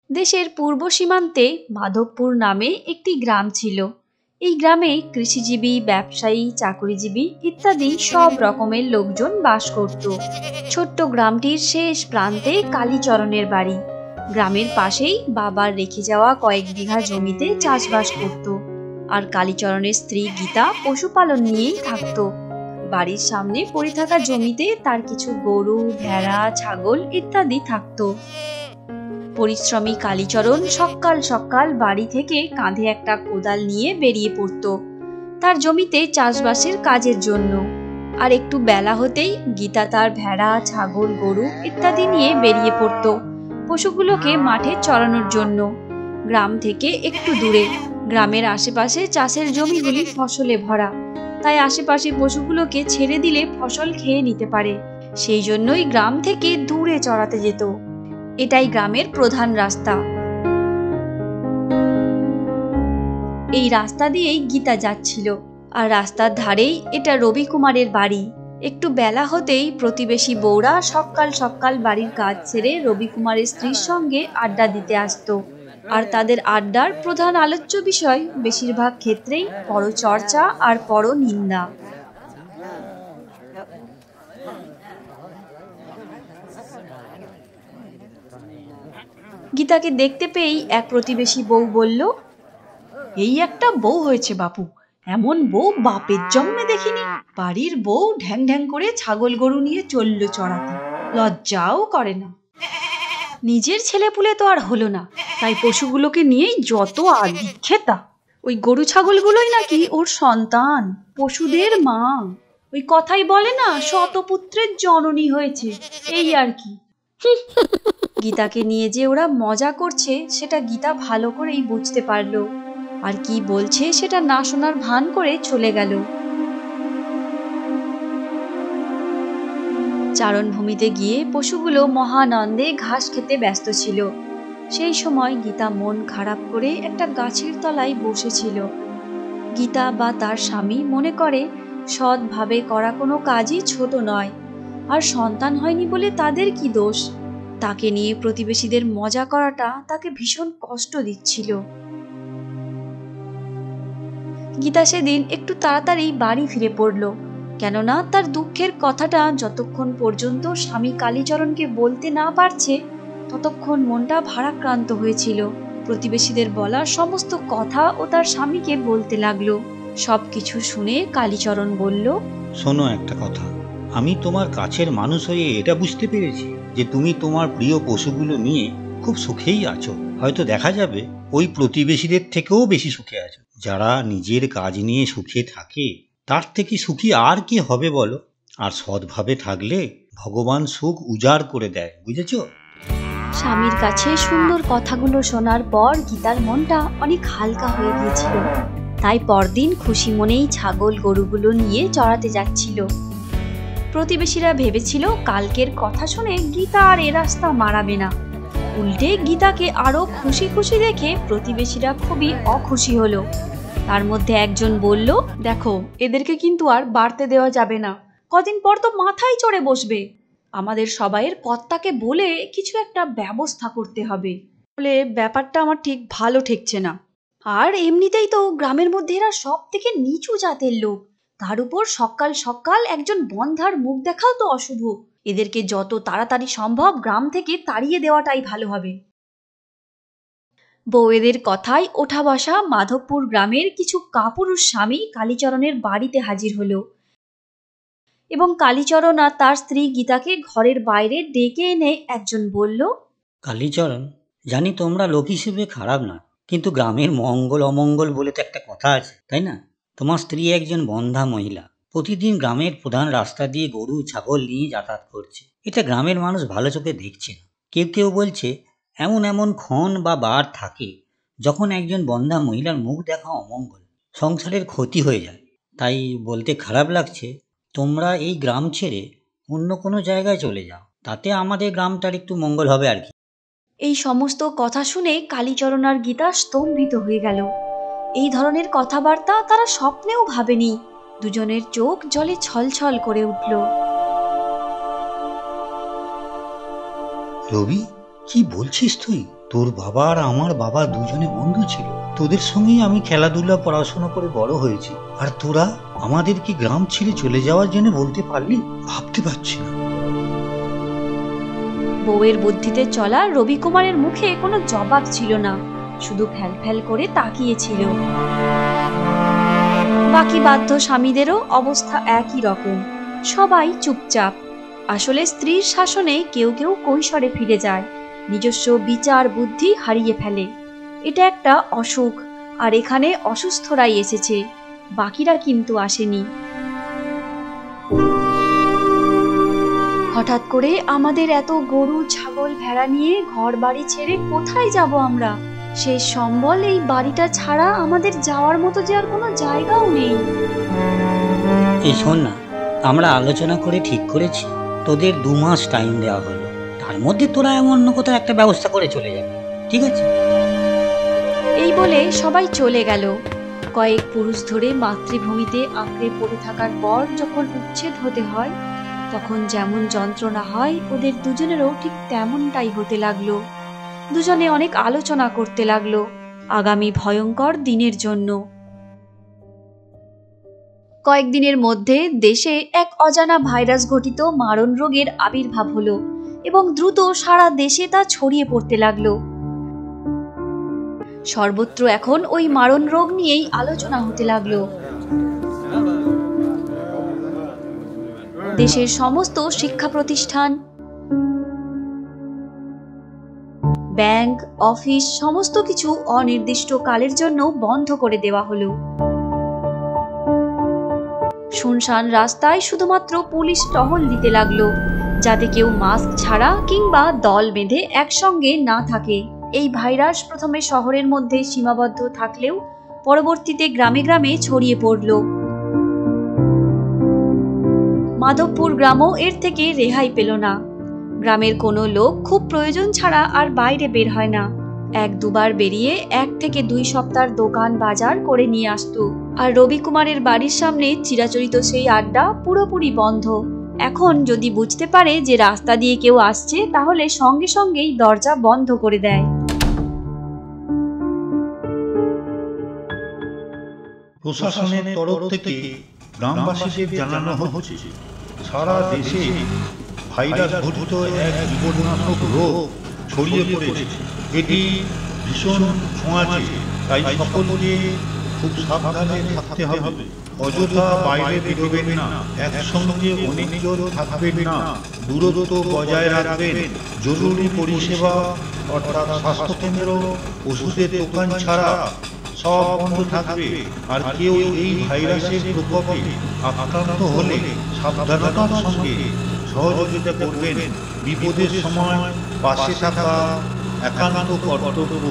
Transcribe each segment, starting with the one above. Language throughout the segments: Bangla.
দেশের পূর্ব সীমান্তে মাধবপুর নামে একটি গ্রাম ছিল। এই গ্রামে কৃষিজীবী, ব্যবসায়ী, চাকুরিজীবী ইত্যাদি সব রকমের লোকজন বাস করত। ছোট্ট গ্রামটির শেষ প্রান্তে কালীচরণের বাড়ি। গ্রামের পাশেই বাবার রেখে যাওয়া কয়েক বিঘা জমিতে চাষবাস করত। আর কালীচরণের স্ত্রী গীতা পশুপালন নিয়েই থাকত। বাড়ির সামনে পড়ে থাকা জমিতে তার কিছু গরু, ভেড়া, ছাগল ইত্যাদি থাকত। পরিশ্রমী কালীচরণ সকাল সকাল বাড়ি থেকে কাঁধে একটা কোদাল নিয়ে বেরিয়ে পড়ত তার জমিতে চাষবাসের কাজের জন্য। আর একটু বেলা হতেই গীতা তার ভেড়া, ছাগল, গরু ইত্যাদি নিয়ে বেরিয়ে পড়ত পশুগুলোকে মাঠে চরানোর জন্য। গ্রাম থেকে একটু দূরে, গ্রামের আশেপাশে চাষের জমিগুলি ফসলে ভরা, তাই আশেপাশে পশুগুলোকে ছেড়ে দিলে ফসল খেয়ে নিতে পারে। সেই জন্যই গ্রাম থেকে দূরে চড়াতে যেত। এটাই গ্রামের প্রধান রাস্তা। এই রাস্তা দিয়েই গীতা যাচ্ছিল। আর রাস্তার ধারেই এটা রবি কুমারের বাড়ি। একটু বেলা হতেই প্রতিবেশী বউরা সকাল সকাল বাড়ির কাজ ছেড়ে রবি কুমারের স্ত্রীর সঙ্গে আড্ডা দিতে আসতো। আর তাদের আড্ডার প্রধান আলোচ্য বিষয় বেশিরভাগ ক্ষেত্রেই পরচর্চা আর পরনিন্দা। গীতাকে দেখতে পেয়েই এক প্রতিবেশী বউ বলল, এই একটা বউ হয়েছে বাপু, এমন বউ বাপের জন্মে দেখিনি। বাড়ির বউ ঢ্যাং ঢ্যাং করে ছাগল গরু নিয়ে চলল চড়াতে, লজ্জাও করে না। নিজের ছেলেপুলে তো আর হলো না, তাই পশুগুলোকে নিয়েই যত আদিক্ষেতা। ওই গরু ছাগলগুলোই নাকি ওর সন্তান, পশুদের মা। ওই কথাই বলে না, শতপুত্রের জননী হয়েছে, এই আর কি। গীতাকে নিয়ে যে ওরা মজা করছে সেটা গীতা ভালো করেই বুঝতে পারলো। আর কি বলছে সেটা না শোনার ভান করে চলে গেল। চারণভূমিতে গিয়ে পশুগুলো মহানন্দে ঘাস খেতে ব্যস্ত ছিল। সেই সময় গীতা মন খারাপ করে একটা গাছের তলায় বসেছিল। গীতা বা তার স্বামী মনে করে সৎভাবে করা কোনো কাজই ছোট নয়, আর সন্তান হয়নি বলে তাদের কি দোষ। তাকে নিয়ে প্রতিবেশীদের মজা করাটা তাকে ভীষণ কষ্ট দিচ্ছিল। গীতা সেদিন একটু তাড়াতাড়ি বাড়ি ফিরে পড়ল, কেননা তার দুঃখের কথাটা যতক্ষণ পর্যন্ত স্বামী কালীচরণকে বলতে না পারছে ততক্ষণ মনটা ভারাক্রান্ত হয়েছিল। প্রতিবেশীদের বলা সমস্ত কথা ও তার স্বামীকে বলতে লাগলো। সবকিছু শুনে কালীচরণ বলল, শোনো একটা কথা, আমি তোমার কাছের মানুষ হয়ে এটা বুঝতে পেরেছি যে তুমি তোমার প্রিয় পশুগুলো নিয়ে খুব সুখেই আছো। হয়তো দেখা যাবে ওই প্রতিবেশীদের থেকেও বেশি সুখে আছো। যারা নিজের কাজ নিয়ে সুখে থাকে তার থেকে সুখী আর কি হবে বলো? আর সৎভাবে থাকলে ভগবান সুখ উজাড় করে দেয়, বুঝেছো? স্বামীর কাছে সুন্দর কথাগুলো শোনার পর গীতার মনটা অনেক হালকা হয়ে গিয়েছিল। তাই পরদিন খুশি মনেই ছাগল গরুগুলো নিয়ে চড়াতে যাচ্ছিল। প্রতিবেশীরা ভেবেছিল কালকের কথা শুনে গীতা আর এ রাস্তা মারাবে না। উল্টে গীতাকে আরো খুশি খুশি দেখে প্রতিবেশীরা খুবই অখুশি হলো। তার মধ্যে একজন বলল, দেখো, এদেরকে কিন্তু আর বাড়তে দেওয়া যাবে না, কদিন পর তো মাথায় চড়ে বসবে। আমাদের সবাইয়ের কর্তাকে বলে কিছু একটা ব্যবস্থা করতে হবে, বলে ব্যাপারটা আমার ঠিক ভালো ঠেকছে না। আর এমনিতেই তো গ্রামের মধ্যে এরা সব থেকে নিচু জাতের লোক, তার উপর সকাল সকাল একজন বন্ধার মুখ দেখাও তো অশুভ। এদেরকে যত তাড়াতাড়ি সম্ভব গ্রাম থেকে তাড়িয়ে দেওয়াটাই ভালো হবে। বউয়েদের কথায় ওঠা বসা মাধবপুর গ্রামের কিছু কাপুরুষ স্বামী কালীচরণের বাড়িতে হাজির হলো এবং কালীচরণ আর তার স্ত্রী গীতাকে ঘরের বাইরে ডেকে এনে একজন বলল, কালীচরণ, জানি তোমরা লোক হিসেবে খারাপ না, কিন্তু গ্রামের মঙ্গল অমঙ্গল বলে তো একটা কথা আছে, তাই না? তোমার স্ত্রী একজন বন্ধ্যা মহিলা, প্রতিদিন গ্রামের প্রধান রাস্তা দিয়ে গরু ছাগল নিয়ে যাতায়াত করছে। এটা গ্রামের মানুষ ভালো চোখে দেখছে না। কেউ কেউ বলছে এমন এমন ক্ষণ বা বার থাকে যখন একজন বন্ধ্যা মহিলার মুখ দেখা অমঙ্গল, সংসারের ক্ষতি হয়ে যায়। তাই বলতে খারাপ লাগছে, তোমরা এই গ্রাম ছেড়ে অন্য কোনো জায়গায় চলে যাও, তাতে আমাদের গ্রামটার একটু মঙ্গল হবে আর কি। এই সমস্ত কথা শুনে কালীচরণ আর গীতা স্তম্ভিত হয়ে গেল। এই ধরনের কথাবার্তা তারা স্বপ্নেও ভাবেনি। দুজনের চোখ জলে ছলছল করে উঠল। রবি, কি বলছিস তুই? তোর বাবা আর আমার বাবা দুজনে বন্ধু ছিল। তোদের সঙ্গেই আমি খেলাধুলা পড়াশোনা করে বড় হয়েছি, আর তোরা আমাদেরকে গ্রাম ছেড়ে চলে যাওয়ার জন্য বলতে পারলি? ভাবতে পারছি না। বউয়ের বুদ্ধিতে চলা রবি কুমারের মুখে কোনো জবাব ছিল না, শুধু ফ্যাল ফ্যাল করে তাকিয়েছিল। বাকি বাধ্য স্বামীদেরও অবস্থা একই রকম, সবাই চুপচাপ। আসলে স্ত্রীর শাসনে কেউ কেউ কৈশোরে ফিরে যায়, নিজস্ব বিচার বুদ্ধি হারিয়ে ফেলে। এটা একটা অসুখ, আর এখানে অসুস্থরাই এসেছে, বাকিরা কিন্তু আসেনি। হঠাৎ করে আমাদের এত গরু ছাগল ভেড়া নিয়ে ঘর বাড়ি ছেড়ে কোথায় যাব আমরা? সেই সম্বল এই বাড়িটা ছাড়া আমাদের যাওয়ার মতো যে আর কোনো জায়গাও নেই। এই শোন না, আমরা আলোচনা করে ঠিক করেছি তোদের 2 মাস টাইম দেওয়া হলো, তার মধ্যে তোরা এমন অন্য কোথাও একটা ব্যবস্থা করে চলে যাবে, ঠিক আছে? এই বলে সবাই চলে গেল। কয়েক পুরুষ ধরে মাতৃভূমিতে আঁকড়ে পড়ে থাকার পর যখন উচ্ছেদ হতে হয়, তখন যেমন যন্ত্রণা হয় ওদের দুজনেরও ঠিক তেমনটাই হতে লাগলো। দুজনে অনেক আলোচনা করতে লাগলো আগামী ভয়ঙ্কর দিনের জন্য। কয়েকদিনের মধ্যে দেশে এক অজানা ভাইরাস ঘটিত মারণ রোগের আবির্ভাব হলো এবং দ্রুত সারা দেশে তা ছড়িয়ে পড়তে লাগলো। সর্বত্র এখন ওই মারণ রোগ নিয়েই আলোচনা হতে লাগলো। দেশের সমস্ত শিক্ষা প্রতিষ্ঠান, ব্যাংক, অফিস সমস্ত কিছু অনির্দিষ্ট কালের জন্য বন্ধ করে দেওয়া হলো। শুনশান রাস্তায় শুধুমাত্র পুলিশ টহল দিতে লাগলো, যাতে কেউ মাস্ক ছাড়া কিংবা দল বেঁধে একসঙ্গে না থাকে। এই ভাইরাস প্রথমে শহরের মধ্যে সীমাবদ্ধ থাকলেও পরবর্তীতে গ্রামে গ্রামে ছড়িয়ে পড়ল। মাধবপুর গ্রামও এর থেকে রেহাই পেল না। গ্রামের কোনো লোক খুব প্রয়োজন ছাড়া আর বাইরে বের হয় না। 1-2 বার বেরিয়ে 1 থেকে 2 সপ্তাহ দোকান বাজার করে নিয়ে আসতো। আর রবি কুমারের বাড়ির সামনে চিরাচরিত সেই আড্ডা পুরোপুরি বন্ধ। এখন যদি বুঝতে পারে যে রাস্তা দিয়ে কেউ আসছে, তাহলে সঙ্গে সঙ্গেই দরজা বন্ধ করে দেয়। প্রশাসনের তরফ থেকে গ্রামবাসীদের জানানো হচ্ছে, সারা দেশে ভাইরাস ঘটিত এক জীবননাশক রোগ ছড়িয়ে পড়েছে। এটি ভীষণ ছোঁয়াচে, তাই সকলকে খুব সাবধানে থাকতে হবে। অযথা বাইরে বেরোবেন না, একসঙ্গে অনেকজন থাকবেন না, দূরত্ব বজায় রাখবেন। জরুরি পরিষেবা অর্থাৎ স্বাস্থ্যকেন্দ্র, ওষুধের দোকান ছাড়া সব বন্ধ থাকবে। আর কেউ এই ভাইরাসের প্রকোপে আক্রান্ত হলে সাবধানতার সঙ্গে সহযোগিতা করবেন। বিপদের সময় পাশে থাকা একান্ত কর্তব্য।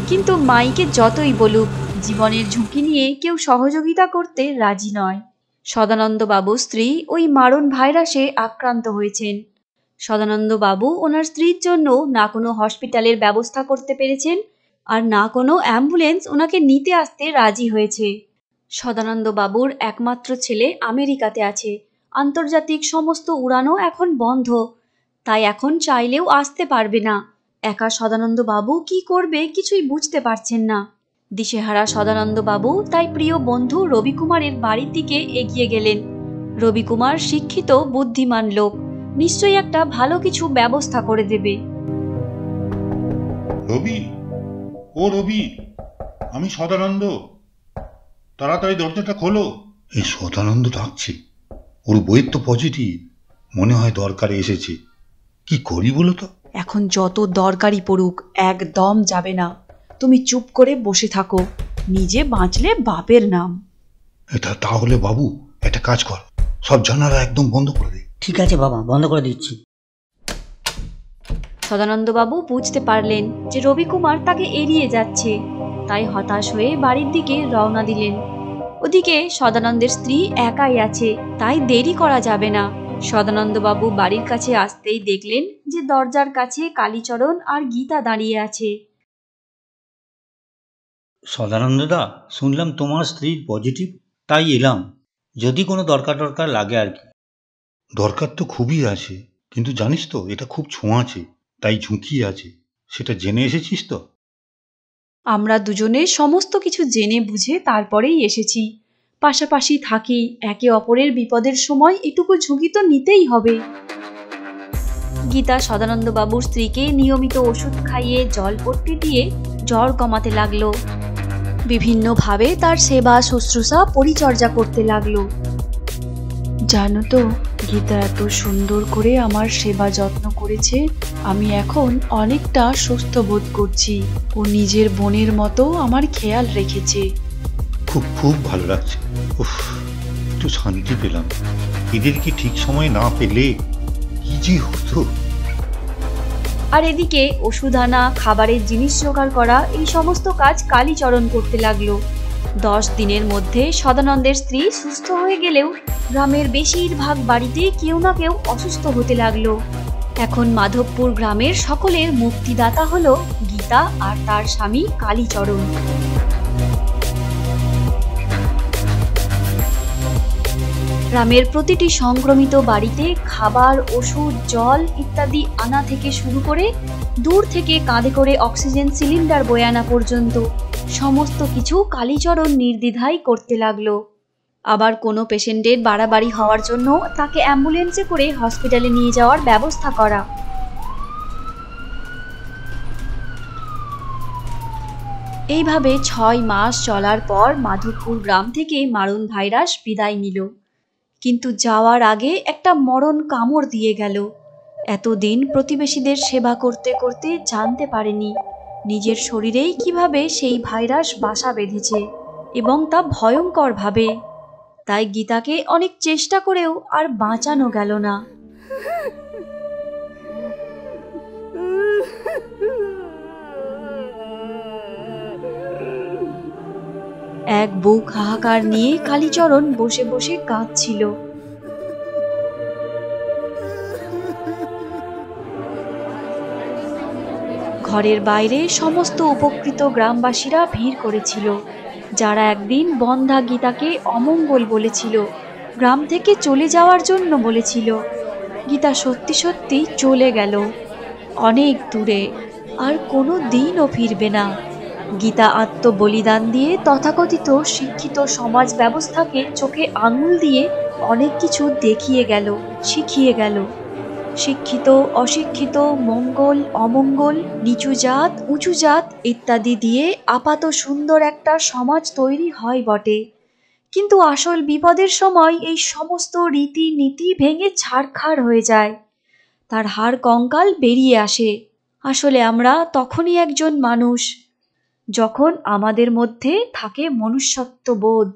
কিন্তু মাইকে যতই বলুক, জীবনের ঝুঁকি নিয়ে কেউ সহযোগিতা করতে রাজি নয়। সদানন্দ বাবু স্ত্রী ওই মারণ ভাইরাসে আক্রান্ত হয়েছেন। সদানন্দ বাবু ওনার স্ত্রীর জন্য না কোনো হসপিটালের ব্যবস্থা করতে পেরেছেন, আর না কোনো অ্যাম্বুলেন্স ওনাকে নিতে আসতে রাজি হয়েছে। সদানন্দ বাবুর একমাত্র ছেলে আমেরিকাতে আছে, আন্তর্জাতিক সমস্ত উড়ানও এখন বন্ধ, তাই এখন চাইলেও আসতে পারবে না। একা সদানন্দ বাবু কি করবে কিছুই বুঝতে পারছেন না। দিশেহারা সদানন্দ বাবু তাই প্রিয় বন্ধু রবি কুমারের বাড়ির দিকে এগিয়ে গেলেন। রবি কুমার শিক্ষিত বুদ্ধিমান লোক, নিশ্চয়ই একটা ভালো কিছু ব্যবস্থা করে দেবে। রবি, ও রবি, আমি সদানন্দ, তাড়াতাড়ি দরজাটা খোলো। এই সদানন্দ ডাকছে, ওর বইয়ের তো পজিটিভ, মনে হয় দরকারে এসেছে। কি করি বলো তো? এখন যত দরকারি পড়ুক একদম যাবে না। তুমি চুপ করে বসে থাকো, নিজে বাঁচলে বাপের নাম। এটা তাহলে বাবু একটা কাজ কর, সব জানালা একদম বন্ধ করে দে। ঠিক আছে বাবা, বন্ধ করে দিচ্ছি। সদানন্দবাবু বুঝতে পারলেন যে রবি কুমার তাকে এড়িয়ে যাচ্ছে, তাই হতাশ হয়ে বাড়ির দিকে রওনা দিলেন। ওদিকে সদানন্দের স্ত্রী একাই আছে, তাই দেরি করা যাবে না। সদানন্দবাবু বাড়ির কাছে আসতেই দেখলেন যে দরজার কাছে কালীচরণ আর গীতা দাঁড়িয়ে আছে। সদানন্দদা, শুনলাম তোমার স্ত্রীর পজিটিভ, তাই এলাম, যদি কোনো দরকার লাগে আর কি। দরকার তো খুবই আছে, কিন্তু জানিস তো এটা খুব ছোঁয়াচে, তাই ঝুঁকি আছে, সেটা জেনে এসেছিস তো? আমরা দুজনে সমস্ত কিছু জেনে বুঝে তারপরেই এসেছি। পাশাপাশি থাকি, একে অপরের বিপদের সময় এটুকু ঝুঁকি তো নিতেই হবে। গীতা সদানন্দ বাবুর স্ত্রীকে নিয়মিত ওষুধ খাইয়ে জলপট্টি দিয়ে জ্বর কমাতে লাগলো। বিভিন্নভাবে তার সেবা শুশ্রূষা পরিচর্যা করতে লাগলো। জানো তো, গীতা এত সুন্দর করে আমার সেবা যত্ন করেছে, আমি এখন অনেকটা সুস্থ বোধ করছি। ও নিজের বোনের মতো আমার খেয়াল রেখেছে। খুব খুব ভালো লাগছে। উফ, একটু শান্তি পেলাম। এদেরকে ঠিক সময়ে না পেলে কি যে হতো। আর এদিকে ওষুধ আনা, খাবারের জিনিস জোগাড় করা, এই সমস্ত কাজ কালীচরণ করতে লাগলো। 10 দিনের মধ্যে সদানন্দের স্ত্রী সুস্থ হয়ে গেলেও গ্রামের বেশিরভাগ বাড়িতে কেউ না কেউ অসুস্থ হতে লাগলো। এখন মাধবপুর গ্রামের সকলের মুক্তিদাতা হলো গীতা আর তার স্বামী কালীচরণ। গ্রামের প্রতিটি সংক্রমিত বাড়িতে খাবার, ওষুধ, জল ইত্যাদি আনা থেকে শুরু করে দূর থেকে কাঁধে করে অক্সিজেন সিলিন্ডার বয়ে আনা পর্যন্ত সমস্ত কিছু কালীচরণ নির্দ্বিধায় করতে লাগলো। আবার কোনো পেশেন্টের বাড়াবাড়ি হওয়ার জন্য তাকে অ্যাম্বুলেন্সে করে হসপিটালে নিয়ে যাওয়ার ব্যবস্থা করা। এইভাবে 6 মাস চলার পর মাধবপুর গ্রাম থেকে মারণ ভাইরাস বিদায় নিল। কিন্তু যাওয়ার আগে একটা মরণ কামড় দিয়ে গেল। এতদিন প্রতিবেশীদের সেবা করতে করতে জানতে পারেনি নিজের শরীরেই কিভাবে সেই ভাইরাস বাসা বেঁধেছে, এবং তা ভয়ঙ্করভাবে। তাই গীতাকে অনেক চেষ্টা করেও আর বাঁচানো গেল না। এক বুক হাহাকার নিয়ে কালীচরণ বসে বসে কাঁদছিল। ঘরের বাইরে সমস্ত উপকৃত গ্রামবাসীরা ভিড় করেছিল, যারা একদিন বন্ধা গীতাকে অমঙ্গল বলেছিল, গ্রাম থেকে চলে যাওয়ার জন্য বলেছিল। গীতা সত্যি সত্যি চলে গেল অনেক দূরে, আর কোনো দিনও ফিরবে না। গীতা আত্মবলিদান দিয়ে তথাকথিত শিক্ষিত সমাজ ব্যবস্থাকে চোখে আঙুল দিয়ে অনেক কিছু দেখিয়ে গেল, শিখিয়ে গেল। শিক্ষিত, অশিক্ষিত, মঙ্গল, অমঙ্গল, নিচু জাত, উঁচু জাত ইত্যাদি দিয়ে আপাত সুন্দর একটা সমাজ তৈরি হয় বটে, কিন্তু আসল বিপদের সময় এই সমস্ত রীতি নীতি ভেঙে ছারখার হয়ে যায়, তার হাড় কঙ্কাল বেরিয়ে আসে। আসলে আমরা তখনই একজন মানুষ, যখন আমাদের মধ্যে থাকে মনুষ্যত্ববোধ।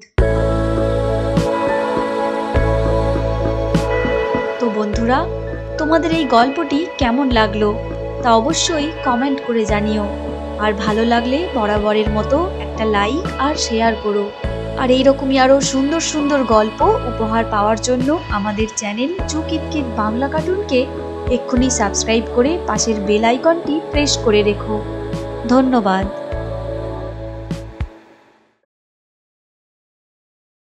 তো বন্ধুরা, তোমাদের এই গল্পটি কেমন লাগলো তা অবশ্যই কমেন্ট করে জানিও। আর ভালো লাগলে বরাবরের মতো একটা লাইক আর শেয়ার করো। আর এইরকমই আরও সুন্দর সুন্দর গল্প উপহার পাওয়ার জন্য আমাদের চ্যানেল চুকিটকিট বাংলা কার্টুনকে এক্ষুনি সাবস্ক্রাইব করে পাশের বেল আইকনটি প্রেস করে রেখো। ধন্যবাদ।